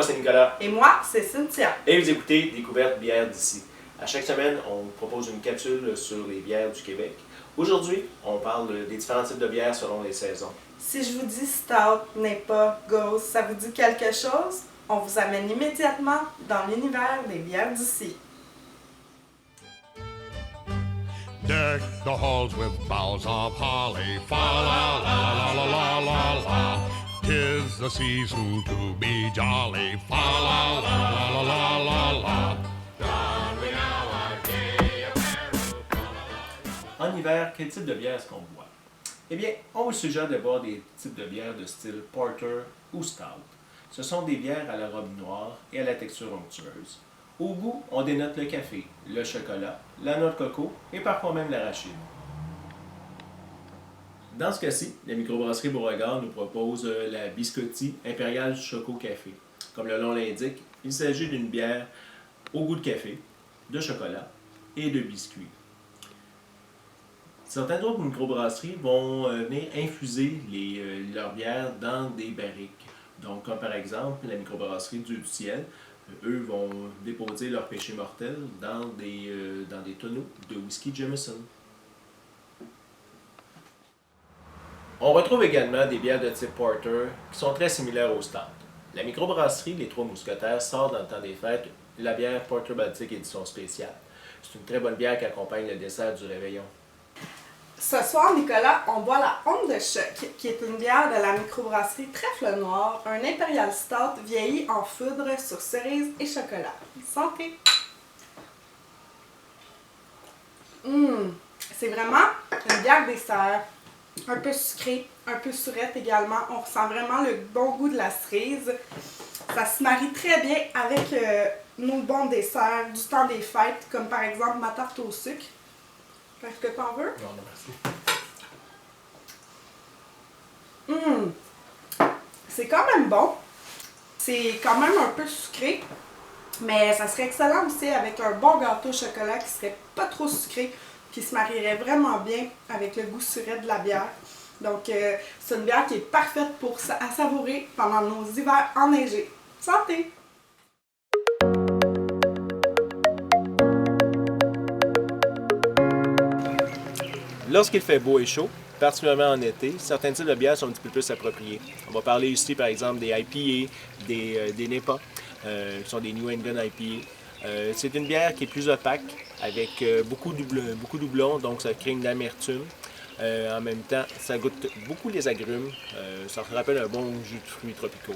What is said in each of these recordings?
Moi, c'est Nicolas. Et moi, c'est Cynthia. Et vous écoutez Découverte bière d'ici. À chaque semaine, on vous propose une capsule sur les bières du Québec. Aujourd'hui, on parle des différents types de bières selon les saisons. Si je vous dis Stout, Napa, Ghost, ça vous dit quelque chose? On vous amène immédiatement dans l'univers des bières d'ici. Deck the halls with boughs of holly, fa la la la la la la la. 'Tis the season to be jolly, fa la la la la la la. En hiver, quel type de bière est-ce qu'on boit? Eh bien, on vous suggère de boire des types de bières de style porter ou stout. Ce sont des bières à la robe noire et à la texture onctueuse. Au goût, on dénote le café, le chocolat, la noix de coco et parfois même l'arachide. Dans ce cas-ci, la microbrasserie Beauregard nous propose la Biscotti Impériale Choco Café. Comme le nom l'indique, il s'agit d'une bière au goût de café, de chocolat et de biscuits. Certaines autres microbrasseries vont venir infuser leurs bières dans des barriques. Donc, comme par exemple la microbrasserie Dieu du Ciel, eux vont déposer leur péché mortel dans des tonneaux de whisky Jameson. On retrouve également des bières de type porter qui sont très similaires au stout. La microbrasserie Les Trois Mousquetaires sort dans le temps des fêtes la bière Porter Baltic édition spéciale. C'est une très bonne bière qui accompagne le dessert du réveillon. Ce soir, Nicolas, on boit la Onde de Choc, qui est une bière de la microbrasserie Trèfle Noir, un Impérial Stout vieilli en foudre sur cerise et chocolat. Santé! C'est vraiment une bière dessert, un peu sucrée, un peu surette également. On ressent vraiment le bon goût de la cerise. Ça se marie très bien avec nos bons desserts du temps des fêtes, comme par exemple ma tarte au sucre. Est-ce que t'en veux? Non, merci. C'est quand même bon. C'est quand même un peu sucré. Mais ça serait excellent aussi avec un bon gâteau au chocolat qui serait pas trop sucré, qui se marierait vraiment bien avec le goût surette de la bière. Donc, c'est une bière qui est parfaite à savourer pendant nos hivers enneigés. Santé! Lorsqu'il fait beau et chaud, particulièrement en été, certains types de bières sont un petit peu plus appropriés. On va parler ici par exemple des IPA, des NEPA, qui sont des New England IPA. C'est une bière qui est plus opaque, avec beaucoup de doublons, donc ça crée une amertume. En même temps, ça goûte beaucoup les agrumes. Ça rappelle un bon jus de fruits tropicaux.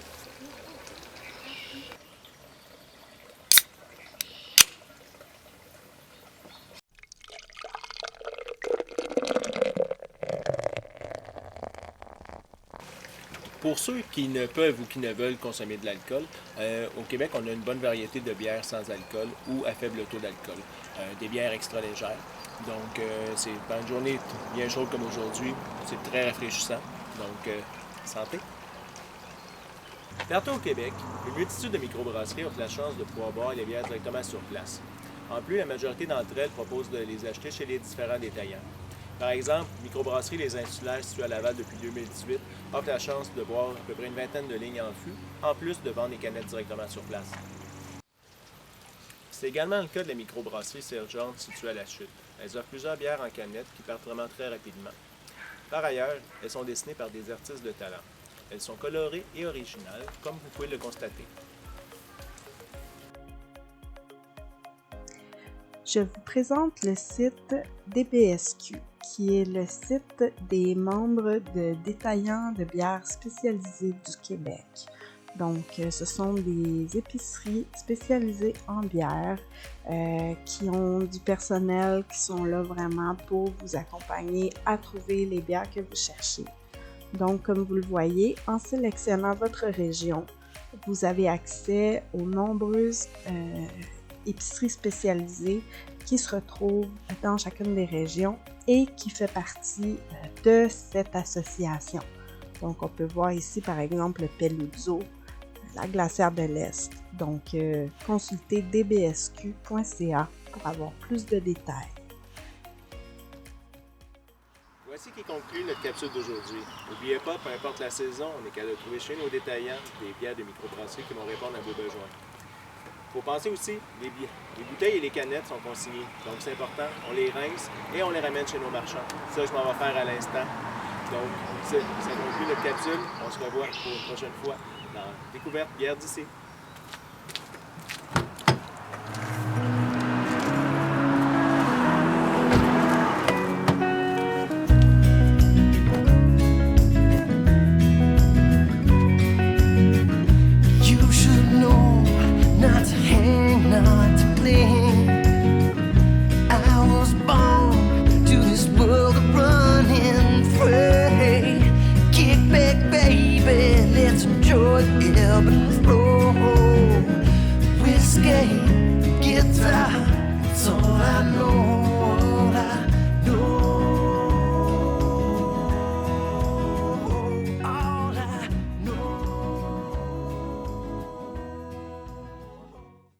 Pour ceux qui ne peuvent ou qui ne veulent consommer de l'alcool, au Québec, on a une bonne variété de bières sans alcool ou à faible taux d'alcool. Des bières extra légères. Donc, c'est dans une journée bien chaude comme aujourd'hui, c'est très rafraîchissant. Donc, santé! Partout au Québec, une multitude de microbrasseries offrent la chance de pouvoir boire les bières directement sur place. En plus, la majorité d'entre elles proposent de les acheter chez les différents détaillants. Par exemple, Microbrasserie Les Insulaires, située à Laval depuis 2018, offre la chance de boire à peu près une vingtaine de lignes en fût, en plus de vendre les canettes directement sur place. C'est également le cas de la microbrasserie Sergeant, située à La Chute. Elles offrent plusieurs bières en canettes qui partent vraiment très rapidement. Par ailleurs, elles sont dessinées par des artistes de talent. Elles sont colorées et originales, comme vous pouvez le constater. Je vous présente le site DBSQ, qui est le site des membres de détaillants de bières spécialisées du Québec. Donc, ce sont des épiceries spécialisées en bière qui ont du personnel qui sont là vraiment pour vous accompagner à trouver les bières que vous cherchez. Donc, comme vous le voyez, en sélectionnant votre région, vous avez accès aux nombreuses épiceries spécialisées qui se retrouvent dans chacune des régions et qui fait partie de cette association. Donc, on peut voir ici, par exemple, le Peluso, la Glacière de l'Est. Donc, consultez dbsq.ca pour avoir plus de détails. Voici qui conclut notre capsule d'aujourd'hui. N'oubliez pas, peu importe la saison, on est capable de trouver chez nos détaillants des bières de microbrasserie qui vont répondre à vos besoins. Il faut penser aussi, les bouteilles et les canettes sont consignées, donc c'est important, on les rince et on les ramène chez nos marchands. Ça, je m'en vais faire à l'instant. Donc, ça conclut notre capsule. On se revoit pour une prochaine fois dans Découverte Bière d'ici. Guitar, that's all I know.